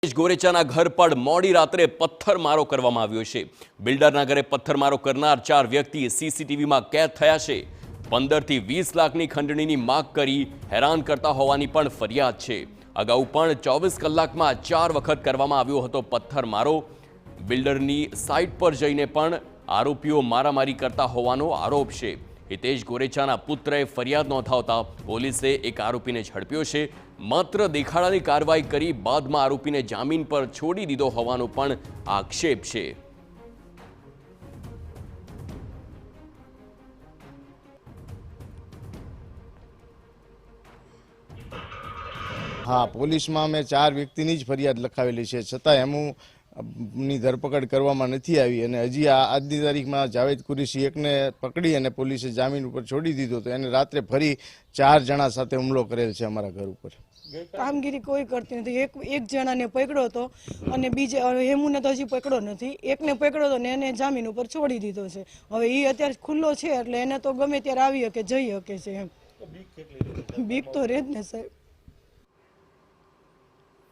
ગોરેચાના ઘર પર મોડી રાત્રે પથ્થરમારો કરવામાં આવ્યો છે। બિલ્ડરના ઘરે પથ્થરમારો કરનાર 4 વ્યક્તિ સીસીટીવીમાં કેદ થયા છે। 15 થી 20 લાખની ખંડણીની માંગ કરી હેરાન કરતા હોવાની પણ ફરિયાદ છે। અગાઉ પણ 24 કલાકમાં 4 વખત કરવામાં આવ્યો હતો પથ્થરમારો। બિલ્ડરની સાઇટ પર જઈને પણ આરોપીઓ મારામારી કરતા હોવાનો આરોપ છે। હિતેશ ગોરેચાના પુત્રએ ફરિયાદ નોંધાવતા પોલીસે એક આરોપીને ઝડપ્યો છે। માત્ર દેખાડાની કાર્યવાહી કરી બાદમાં આરોપીને જામીન પર છોડી દીધો હોવાનો પણ આક્ષેપ છે। हाँ, पुलिस में अमे 4 व्यक्तिनी ज फरियाद लखावेली छे, छतां एमनी धरपकड़ करवामां नथी आवी अने हजी आजनी तारीखमां जावेद कुरेशी एकने पकड़ी अने पुलिसे जामीन पर छोड़ी दीधो तो एने रात्रे फरी 4 जणा साथे हुमलो करेल छे अमारा घर पर। कामगीरी कोई करती नहीं। एक जना ने पकड़ो तो अने बीजे हेमूने तो हजी पकड़ो नहीं। एक ने पकड़ो तो एने जामीन पर छोड़ी दीधो छे। हवे ई अत्यारे खुल्लो छे एटले एने तो गमे त्यारे आवी हके जई हके छे। एम बीक तो रहे ज ने साहेब।